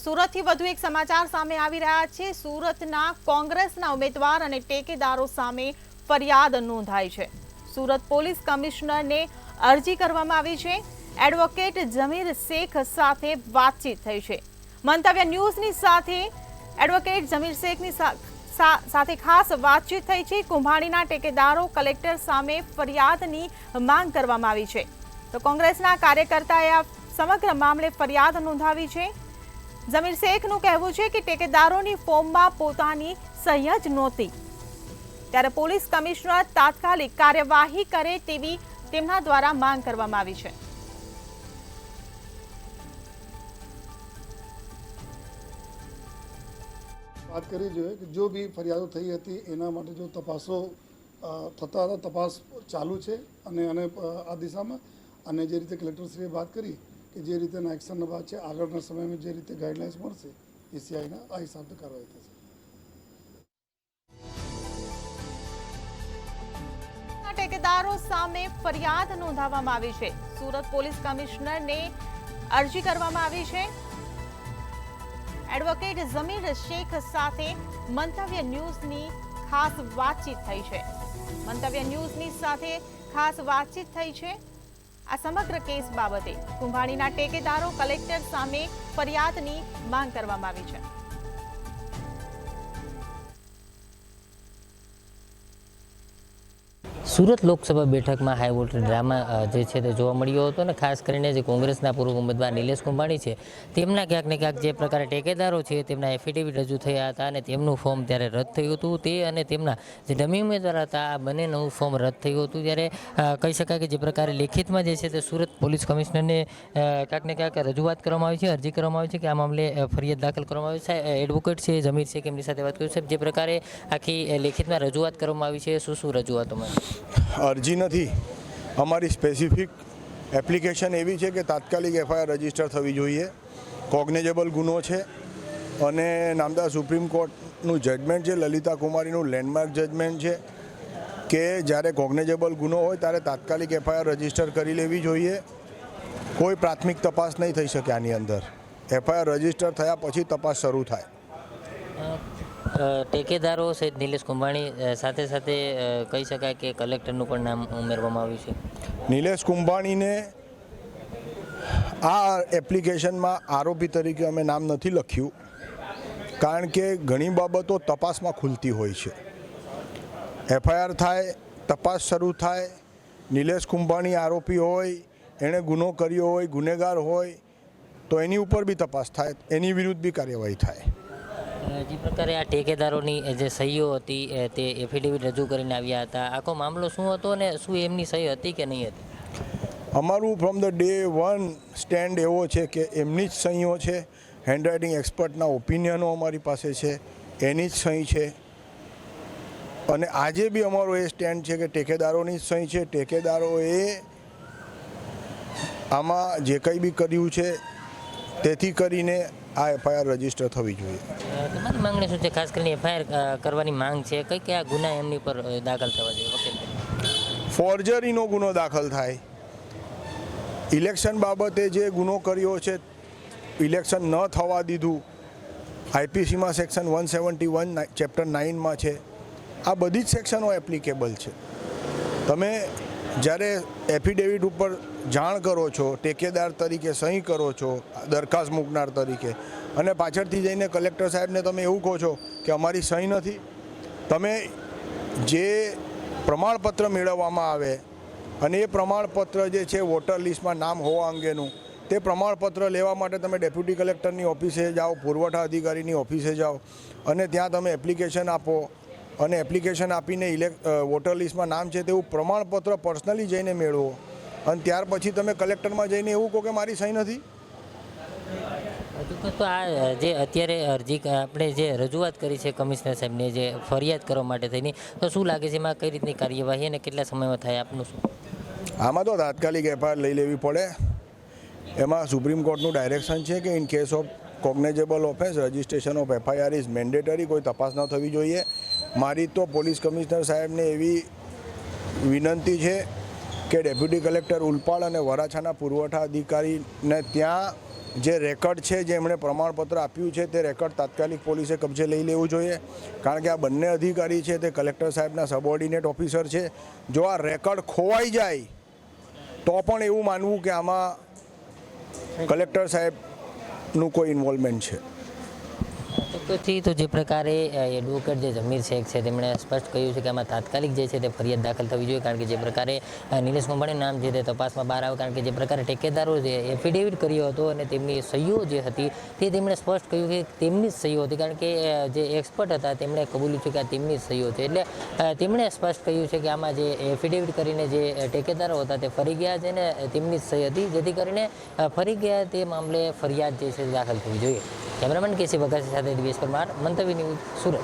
સુરતથી વધુ એક સમાચાર સામે આવી રહ્યા છે। સુરતના કોંગ્રેસના ઉમેદવાર અને ટેકેદારો સામે ફરિયાદ નોંધાઈ છે। સુરત પોલીસ કમિશનરને અરજી કરવામાં આવી છે। એડવોકેટ જમીર શેખ સાથે વાતચીત થઈ છે। મંતવ્ય ન્યૂઝની સાથે એડવોકેટ જમીર શેખની સાથે ખાસ વાતચીત થઈ છે। કુંભાણીના ટેકેદારો કલેક્ટર સામે ફરિયાદની માંગ કરવામાં આવી છે। તો કોંગ્રેસના કાર્યકર્તાએ આ સમગ્ર મામલે ફરિયાદ નોંધાવી છે। જમીર શેખનું કહેવું છે કે ટેકેદારોની ફોર્મમાં પોતાની સહી જ નહોતી, ત્યારે પોલીસ કમિશનર તાત્કાલિક કાર્યવાહી કરે તેવી તેમના દ્વારા માંગ કરવામાં આવી છે। વાત કરી જોઈએ કે જો બી ફરિયાદો થઈ હતી એના માટે જો તપાસો થતા હતા, તપાસ ચાલુ છે અને આ દિશામાં અને જે રીતે કલેક્ટરશ્રીએ વાત કરી કે જે રીતેના એક્શનના બાદ છે આગળના સમયમાં જે રીતે ગાઈડલાઇન્સ મળશે એસીઆઈના આ હિસાબે કાર્યવાહી થશે। ટેકેદારો સામે ફરિયાદ નોંધાવવામાં આવી છે। સુરત પોલીસ કમિશનરને અરજી કરવામાં આવી છે। એડવોકેટ જમીર શેખ સાથે મંતવ્ય ન્યૂઝની ખાસ વાતચીત થઈ છે। મંતવ્ય ન્યૂઝની સાથે ખાસ વાતચીત થઈ છે। આ સમગ્ર કેસ બાબતે કુંભાણીના ટેકેદારો કલેક્ટર સામે ફરિયાદની માંગ કરવામાં આવી છે। સુરત લોકસભા બેઠકમાં હાઈ વોલ્ટેજ ડ્રામા જે છે તે જોવા મળ્યો હતો અને ખાસ કરીને જે કોંગ્રેસના પૂર્વ ઉમેદવાર નિલેશ કુંભાણી છે તેમના ક્યાંક ને ક્યાંક જે પ્રકારે ટેકેદારો છે તેમના એફિડેવિટ રજૂ થયા હતા અને તેમનું ફોર્મ ત્યારે રદ થયું હતું। તે અને તેમના જે ડમી ઉમેદવાર હતા આ બંનેનું ફોર્મ રદ થયું હતું। ત્યારે કહી શકાય કે જે પ્રકારે લેખિતમાં જે છે તે સુરત પોલીસ કમિશનરને ક્યાંક ને ક્યાંક રજૂઆત કરવામાં આવી છે, અરજી કરવામાં આવી છે કે આ મામલે ફરિયાદ દાખલ કરવામાં આવી છે। એડવોકેટ છે જમીર શેખ એમની સાથે વાત કરી છે। જે પ્રકારે આખી લેખિતમાં રજૂઆત કરવામાં આવી છે, શું રજૂઆતોમાં? અરજી નથી, અમારી સ્પેસિફિક એપ્લિકેશન એવી છે કે તાત્કાલિક એફઆઈઆર રજીસ્ટર થવી જોઈએ। કોગ્નેજેબલ ગુનો છે અને નામદાર સુપ્રીમ કોર્ટનું જજમેન્ટ છે, લલિતા કુમારીનું લેન્ડમાર્ક જજમેન્ટ છે કે જ્યારે કોગ્નેજેબલ ગુનો હોય ત્યારે તાત્કાલિક એફઆઈઆર રજીસ્ટર કરી લેવી જોઈએ। કોઈ પ્રાથમિક તપાસ નહીં થઈ શકે આની અંદર, એફઆઈઆર રજીસ્ટર થયા પછી તપાસ શરૂ થાય। ટેકેદારો સહિત નિલેશ કુંભાણી સાથે સાથે કહી શકાય કે કલેક્ટરનું પણ નામ ઉમેરવામાં આવ્યું છે। નિલેશ કુંભાણીને આ એપ્લિકેશનમાં આરોપી તરીકે અમે નામ નથી લખ્યું, કારણ કે ઘણી બાબતો તપાસમાં ખુલતી હોય છે। એફઆઈઆર થાય, તપાસ શરૂ થાય, નિલેશ કુંભાણી આરોપી હોય, એણે ગુનો કર્યો હોય, ગુનેગાર હોય તો એની ઉપર બી તપાસ થાય, એની વિરુદ્ધ બી કાર્યવાહી થાય। જે પ્રકારે આ ટેકેદારોની જે સહીઓ હતી તે એફિડેવિટ રજૂ કરીને આવ્યા હતા, આખો મામલો શું હતો અને શું એમની સહી હતી કે નહીં હતી? અમારું from the day one stand એવો છે કે એમની જ સહીઓ છે, હેન્ડરાઇટિંગ એક્સપર્ટના ઓપિનિયનો અમારી પાસે છે, એની જ સહી છે અને આજે બી અમારો એ સ્ટેન્ડ છે કે ટેકેદારોની જ સહી છે। ટેકેદારોએ આમાં જે કંઈ બી કર્યું છે તેથી કરીને આ એફઆઈઆર રજીસ્ટર થવી જોઈએ। તમારી માંગણી શું છે? ખાસ કરીને એફઆઈઆર કરવાની માંગ છે, કઈ કયા ગુના એમની પર દાખલ થવા જોઈએ? ફોર્જરીનો ગુનો દાખલ થાય, ઇલેક્શન બાબતે જે ગુનો કર્યો છે, ઇલેક્શન ન થવા દીધું, આઈપીસીમાં સેક્શન 171 ચેપ્ટર 9માં છે, આ બધી જ સેક્શનો એપ્લિકેબલ છે। તમે જ્યારે એફિડેવિટ ઉપર જાણ કરો છો, ટેકેદાર તરીકે સહી કરો છો દરખાસ્ત મૂકનાર તરીકે, અને પાછળથી જઈને કલેક્ટર સાહેબને તમે એવું કહો છો કે અમારી સહી નથી, તમે જે પ્રમાણપત્ર મેળવવામાં આવે અને એ પ્રમાણપત્ર જે છે વોટર લિસ્ટમાં નામ હોવા અંગેનું, તે પ્રમાણપત્ર લેવા માટે તમે ડેપ્યુટી કલેક્ટરની ઓફિસે જાઓ, પુરવઠા અધિકારીની ઓફિસે જાઓ અને ત્યાં તમે એપ્લિકેશન આપો અને એપ્લિકેશન આપીને વોટર લિસ્ટમાં નામ છે તેવું પ્રમાણપત્ર પર્સનલી જઈને મેળવો અને ત્યાર પછી તમે કલેક્ટરમાં જઈને એવું કહો કે મારી સહી નથી। તો આ જે અત્યારે અરજી આપણે જે રજૂઆત કરી છે કમિશનર સાહેબને જે ફરિયાદ કરવા માટે થઈને, તો શું લાગે છે એમાં કઈ રીતની કાર્યવાહી અને કેટલા સમયમાં થાય આપનું શું? આમાં તો તાત્કાલિક એફઆઈઆર લઈ લેવી પડે। એમાં સુપ્રીમ કોર્ટનું ડાયરેક્શન છે કે in case of cognizable offence registration of FIR is mandatory, કોઈ તપાસ ન થવી જોઈએ। મારી તો પોલીસ કમિશનર સાહેબને એવી વિનંતી છે કે ડેપ્યુટી કલેક્ટર ઉલપાડ અને વરાછાના પુરવઠા અધિકારીને ત્યાં જે રેકર્ડ છે, જે એમણે પ્રમાણપત્ર આપ્યું છે તે રેકર્ડ તાત્કાલિક પોલીસે કબજે લઈ લેવું જોઈએ, કારણ કે આ બંને અધિકારી છે તે કલેક્ટર સાહેબના સબઓર્ડિનેટ ઓફિસર છે. જો આ રેકર્ડ ખોવાઈ જાય તો પણ એવું માનવું કે આમાં કલેક્ટર સાહેબનું કોઈ ઇન્વોલ્વમેન્ટ છે. ચોક્કસથી તો જે પ્રકારે એડવોકેટ જે જમીર શેખ છે તેમણે સ્પષ્ટ કહ્યું છે કે આમાં તાત્કાલિક જે છે તે ફરિયાદ દાખલ થવી જોઈએ, કારણ કે જે પ્રકારે નિલેશ કુંભાણીનું નામ છે તે તપાસમાં બહાર આવે, કારણ કે જે પ્રકારે ઠેકેદારો જે એફિડેવિટ કર્યો હતો અને તેમની સહીઓ જે હતી તે તેમણે સ્પષ્ટ કહ્યું કે તેમની જ સહીઓ હતી, કારણ કે જે એક્સપર્ટ હતા તેમણે કબૂલ્યું છે કે આ તેમની જ સહીઓ છે. એટલે તેમણે સ્પષ્ટ કહ્યું છે કે આમાં જે એફિડેવિટ કરીને જે ઠેકેદારો હતા તે ફરી ગયા છે ને તેમની જ સહી હતી, જેથી કરીને ફરી ગયા તે મામલે ફરિયાદ જે છે દાખલ થવી જોઈએ. કેમેરામેન કેસી વઘાસી સાથે દિવેશ પરમાર, મંતવ્ય ન્યૂઝ, સુરત.